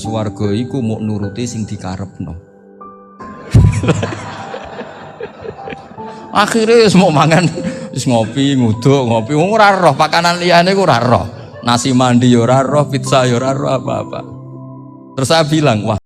swarga iku muk nuruti sing dikarepno. Akhirnya wis mau mangan, wis ngopi, nguduk, ngopi, ora roh pakanan liyane ku ora roh. Nasi mandi ya ora roh, pizza ya ora roh apa-apa. Terus saya bilang, wah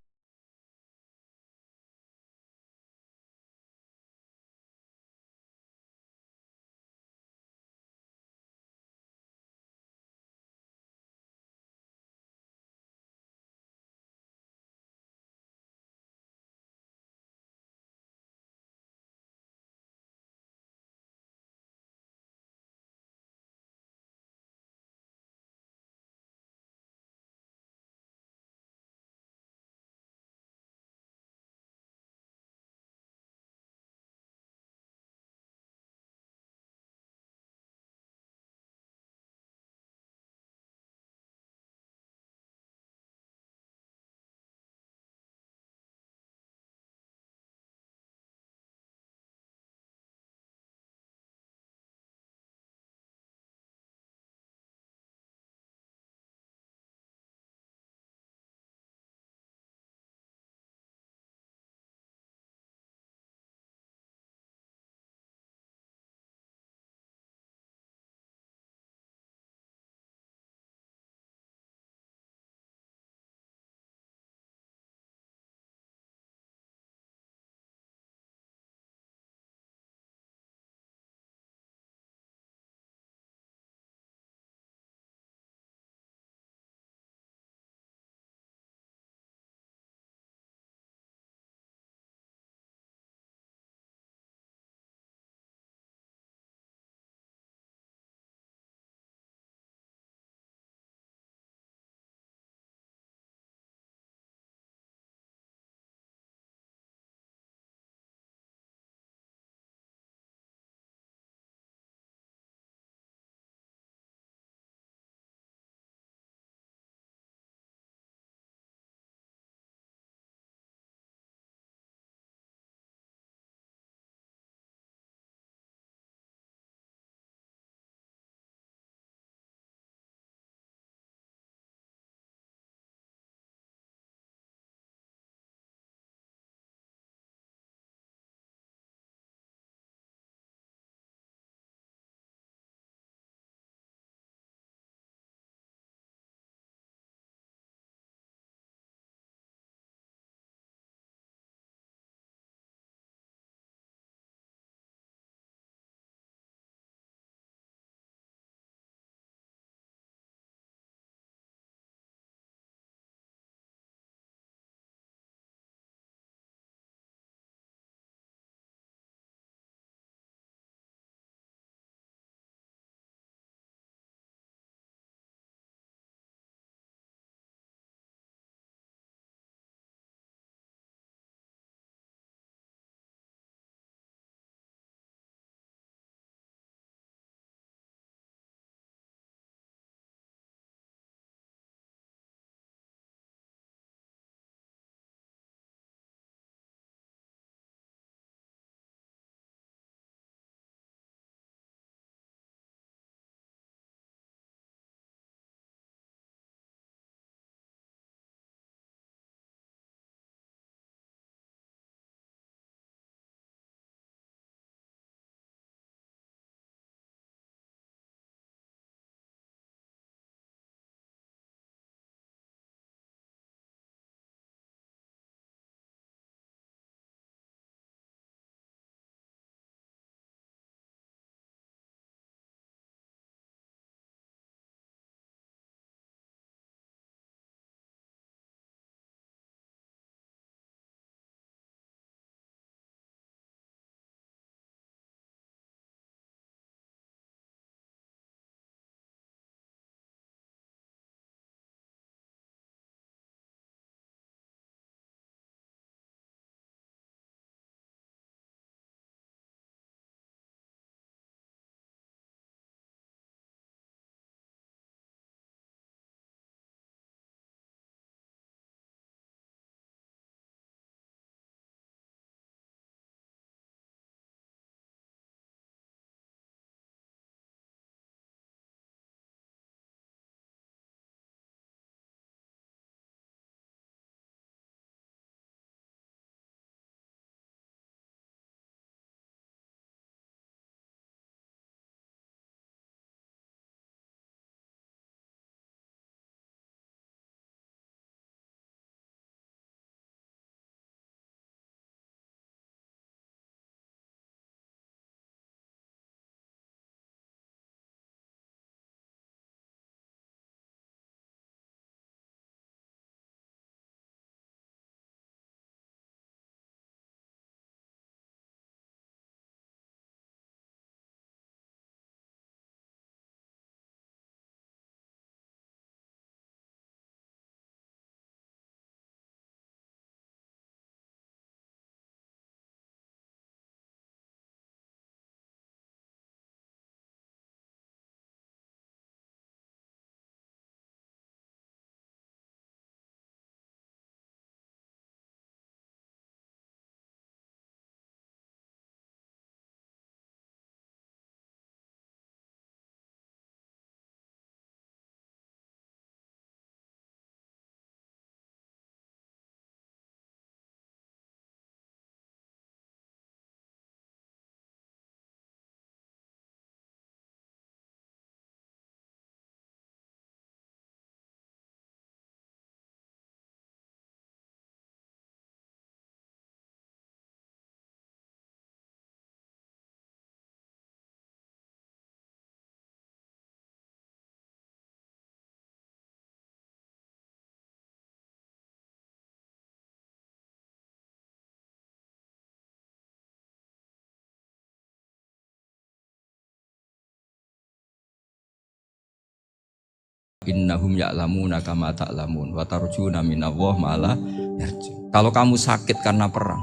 innahum ya'lamuna kama ta'lamun wa tarjuna minallah ma la yarjun. Kalau kamu sakit karena perang,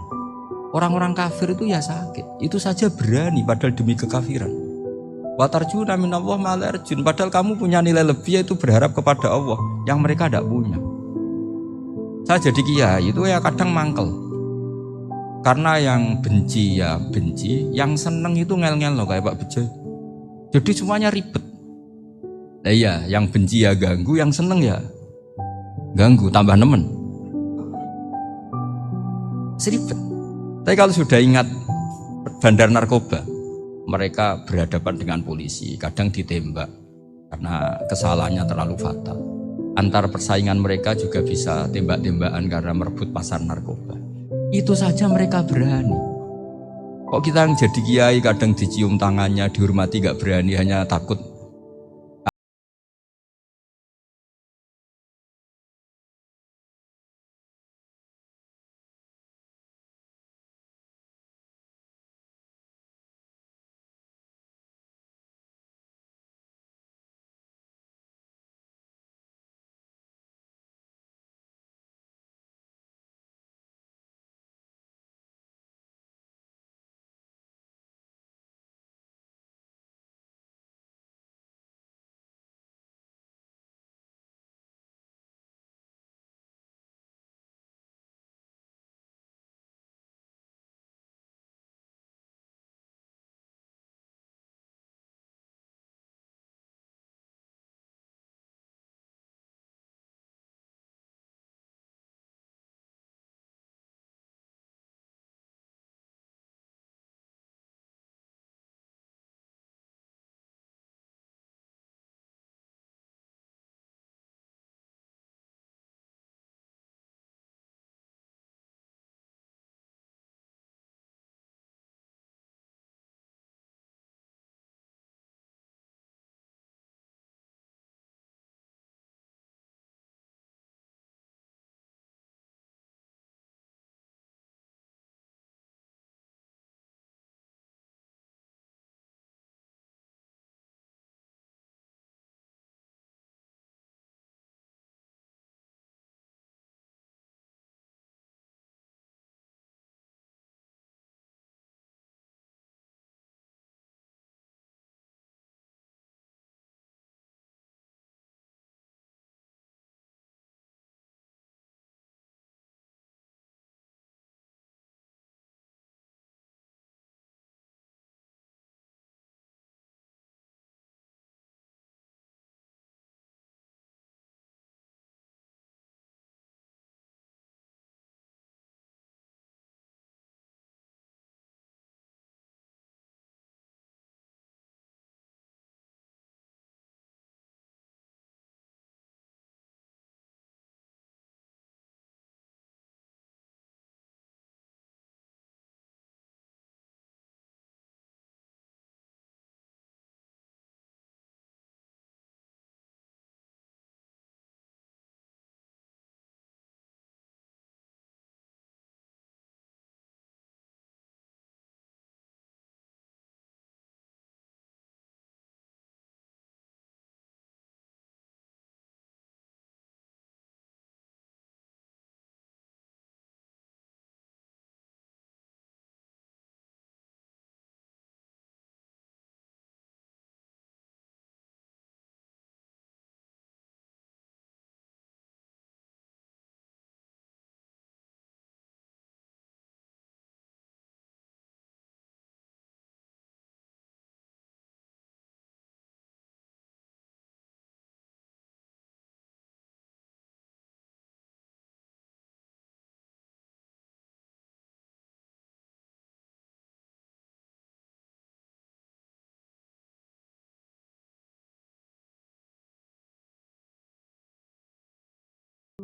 orang-orang kafir itu ya sakit, itu saja berani padahal demi kekafiran. Wa tarjuna minallah ma la yarjun, padahal kamu punya nilai lebih yaitu berharap kepada Allah yang mereka tidak punya. Saya jadi kiai itu ya kadang mangkel. Karena yang benci ya benci, yang seneng itu ngel-ngel loh kayak Pak Bejo. Jadi semuanya ribet. Nah iya, yang benci ya ganggu, yang seneng ya ganggu, tambah nemen. Seribet. Tapi kalau sudah ingat bandar narkoba, mereka berhadapan dengan polisi, kadang ditembak karena kesalahannya terlalu fatal. Antar persaingan mereka juga bisa tembak-tembakan karena merebut pasar narkoba. Itu saja mereka berani. Kok kita yang jadi kiai kadang dicium tangannya, dihormati gak berani, hanya takut.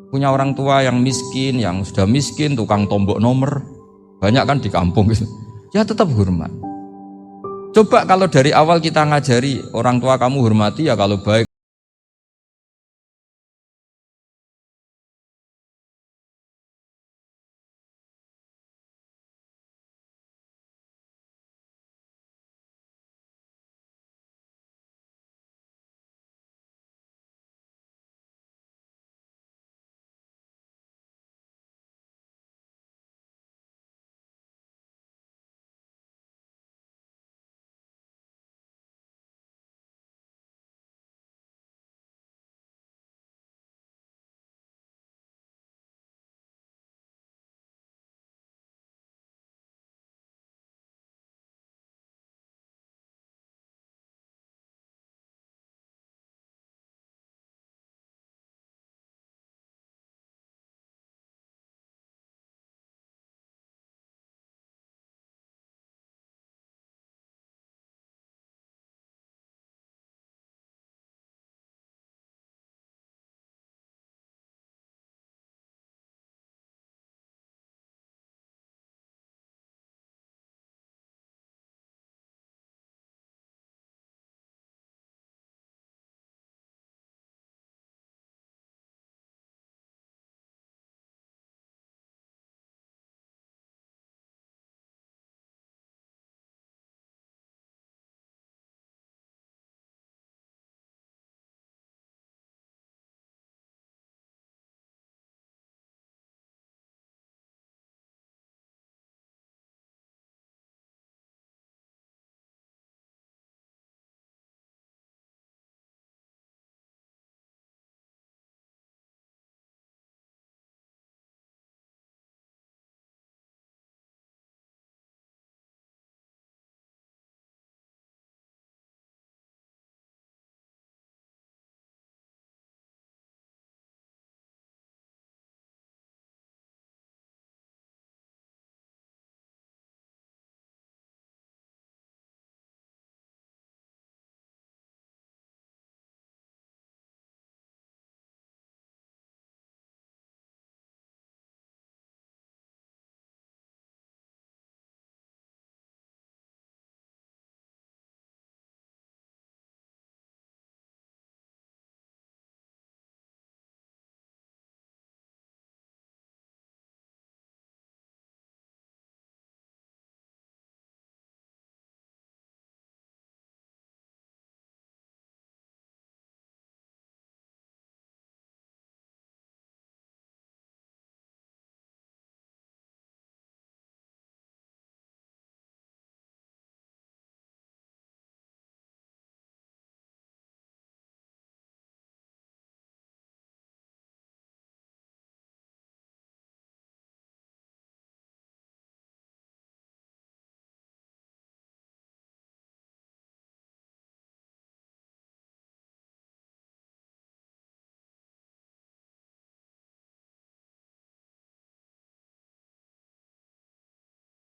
Punya orang tua yang miskin, yang sudah miskin, tukang tombok nomor, banyak kan di kampung gitu. Ya tetap hormat. Coba kalau dari awal kita ngajari orang tua kamu hormati ya kalau baik.